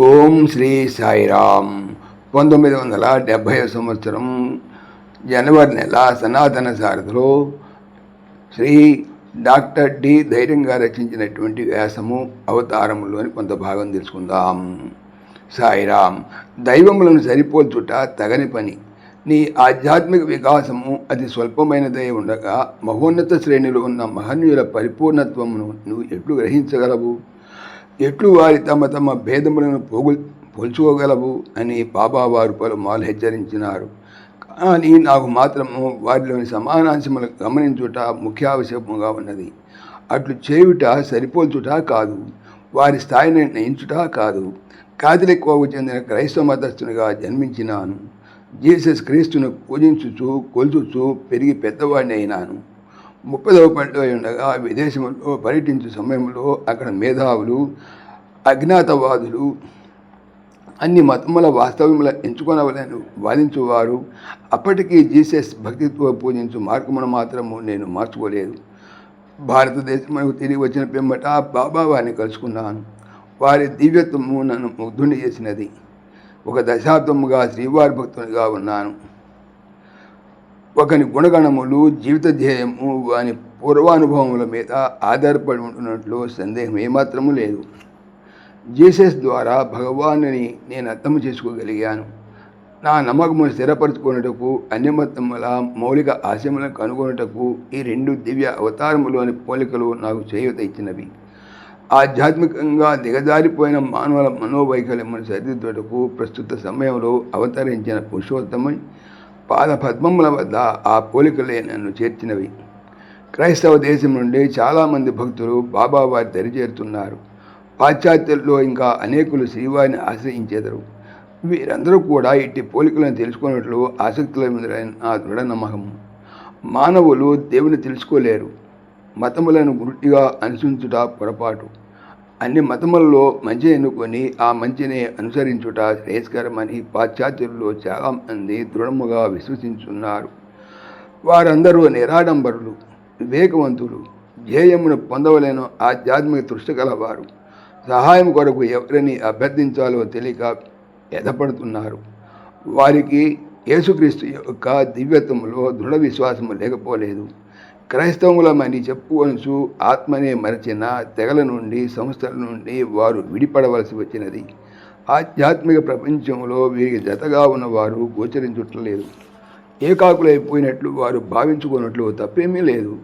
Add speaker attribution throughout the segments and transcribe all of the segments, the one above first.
Speaker 1: ఓం శ్రీ సాయిరామ్. 1970 సంవత్సరం జనవరి నెల సనాతన సారథిలో శ్రీ డాక్టర్ డి ధైర్యంగా రచించినటువంటి వ్యాసము అవతారములోని కొంత భాగం తెలుసుకుందాం. సాయిరామ్. దైవములను సరిపోల్చుట తగని పని. నీ ఆధ్యాత్మిక వికాసము అతి స్వల్పమైనదై ఉండగా మహోన్నత శ్రేణిలో ఉన్న మహనీయుల పరిపూర్ణత్వమును నువ్వు ఎట్లు గ్రహించగలవు? ఎట్లు వారి తమ తమ భేదములను పోల్చుకోగలవు అని బాబావారు పలుమార్లు హెచ్చరించినారు. కానీ నాకు మాత్రము వారిలోని సమానాంశములు గమనించుట ముఖ్యావశ్యకముగా ఉన్నది. అట్లు చేయుట సరిపోల్చుట కాదు, వారి స్థాయిని నిర్ణయించుట కాదు. కాథలిక్ కోవకు చెందిన క్రైస్తవ మతస్థునిగా జన్మించినాను. జీసస్ క్రీస్తును పూజించుచు కొలుచుచు పెరిగి పెద్దవాడిని అయినాను. 30వ పనిలో ఉండగా విదేశంలో పర్యటించే సమయంలో అక్కడ మేధావులు, అజ్ఞాతవాదులు అన్ని మతముల వాస్తవముల ఎంచుకొనవలని వాదించువారు. అప్పటికీ జీసస్ భక్తితో పూజించు మార్గమును మాత్రము నేను మార్చుకోలేదు. భారతదేశమునకు తిరిగి వచ్చిన పిమ్మట బాబా వారిని కలుసుకున్నాను. వారి దివ్యత్వము నన్ను ముగ్ధుని చేసినది. ఒక దశాబ్దముగా శ్రీవారి భక్తునిగా ఉన్నాను. ఒకని గుణగణములు, జీవిత ధ్యేయము వాని పూర్వానుభవముల మీద ఆధారపడి ఉంటున్నట్లు సందేహం ఏమాత్రము లేదు. జీసస్ ద్వారా భగవానుని నేను అర్థం చేసుకోగలిగాను. నా నమ్మకమును స్థిరపరచుకున్నటకు, అన్యమతముల మౌలిక ఆశయములను కనుగొనుటకు ఈ 2 దివ్య అవతారములోని పోలికలు నాకు చేయూత ఇచ్చినవి. ఆధ్యాత్మికంగా దిగజారిపోయిన మానవుల మనోవైకల్యమును సరిదిద్దుటకు ప్రస్తుత సమయంలో అవతరించిన పురుషోత్తముని పాద పద్మముల వద్ద ఆ పోలికలే నన్ను చేర్చినవి. క్రైస్తవ దేశం నుండి చాలామంది భక్తులు బాబావారి దరిచేరుతున్నారు. పాశ్చాత్యుల్లో ఇంకా అనేకులు శ్రీవారిని ఆశ్రయించేదరు. వీరందరూ కూడా ఇట్టి పోలికలను తెలుసుకున్నట్లు ఆసక్తిలో నా దృఢ నమ్మకము. మానవులు దేవుని తెలుసుకోలేరు. మతములను గురుటిగా అనుసరించుట పొరపాటు. అన్ని మతములలో మంచి ఎన్నుకొని ఆ మంచిని అనుసరించుట శ్రేయస్కరమని పాశ్చాత్యుల్లో చాలామంది దృఢముగా విశ్వసించున్నారు. వారందరూ నిరాడంబరులు, వివేకవంతులు, ధ్యేయమును పొందవలేను ఆధ్యాత్మిక తృష్టి గలవారు. సహాయం కొరకు ఎవరిని అభ్యర్థించాలో తెలియక ఎదపడుతున్నారు. వారికి యేసుక్రీస్తు యొక్క దివ్యత్వములో దృఢ విశ్వాసము లేకపోలేదు. క్రైస్తవులమని చెప్పుకొనుచు ఆత్మనే మరచిన తెగల నుండి, సంస్థల నుండి వారు విడిపడవలసి వచ్చినది. ఆధ్యాత్మిక ప్రపంచంలో వీరికి జతగా ఉన్నవారు గోచరించట్లేదు. ఏకాకులైపోయినట్లు వారు భావించుకున్నట్లు తప్పేమీ లేదు.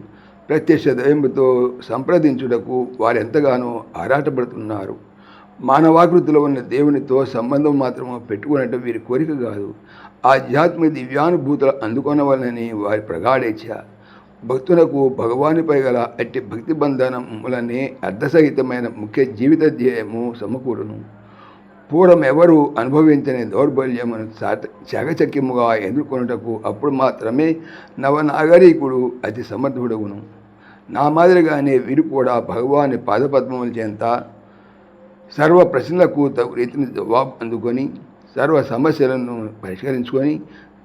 Speaker 1: ప్రత్యక్ష దైవంతో సంప్రదించుటకు వారెంతగానో ఆరాటపడుతున్నారు. మానవాకృతిలో ఉన్న దేవునితో సంబంధం మాత్రము పెట్టుకున్నట్టు వీరి కోరిక కాదు. ఆధ్యాత్మిక దివ్యానుభూతులు అందుకొనవలనని వారి ప్రగాఢేచ్ఛ. భక్తులకు భగవానుపై గల అట్టి భక్తి బంధనములనే అర్ధసహితమైన ముఖ్య జీవిత ధ్యేయము సమకూరును. పూర్వం ఎవరు అనుభవించని దౌర్బల్యమును చాకచక్యముగా ఎదుర్కొనుటకు అప్పుడు మాత్రమే నవనాగరికుడు అతి సమర్థుడవును. నా మాదిరిగానే వీరు కూడా భగవాని పాదపద్మముల చెంత సర్వ ప్రశ్నలకు తగు రీతిని జవాబు అందుకొని సర్వ సమస్యలను పరిష్కరించుకొని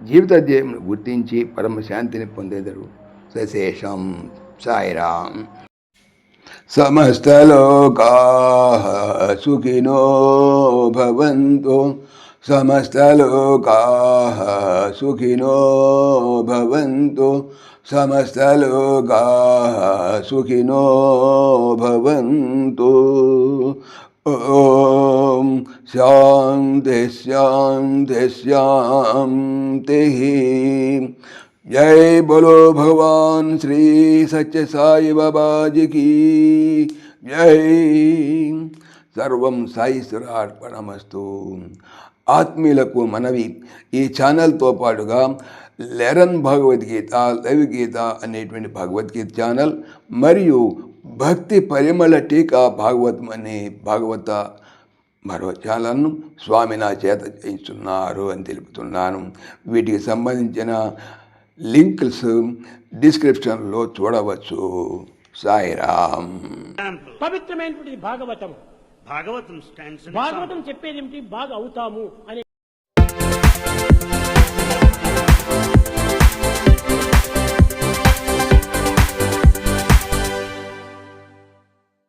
Speaker 1: జీవిత ధ్యేయమును గుర్తించి పరమశాంతిని పొందేదరు. సశేషం. సాయిరామ్. సమస్తలోకాః సుఖినో భవంతు. సమస్తలోకాః సుఖినో భవంతు. సమస్తలోకాః సుఖినో భవంతు. ఓం శాంతి శాంతి శాంతి. जय बोलो भगवान श्री सच्चे साई बाबा जी की जय. सर्वं సాయిశ్వరార్పణమస్తు. ఆత్మీయులకు మనవి, ఈ ఛానల్తో పాటుగా లెరన్ భగవద్గీత, లైవ్ గీత అనేటువంటి భగవద్గీత ఛానల్ మరియు భక్తి పరిమళ టీకా భాగవతం అనే భాగవత మరో ఛానల్ను స్వామి నా చేత చేయిస్తున్నారు అని తెలుపుతున్నాను. వీటికి సంబంధించిన లింక్స్ డిస్క్రిప్షన్లో చూడవచ్చు. సాయిరామ్.
Speaker 2: పవిత్రమైనటువంటి భాగవతం. భాగవతం చెప్పేది ఏమిటి? బాగా అవుతాము అని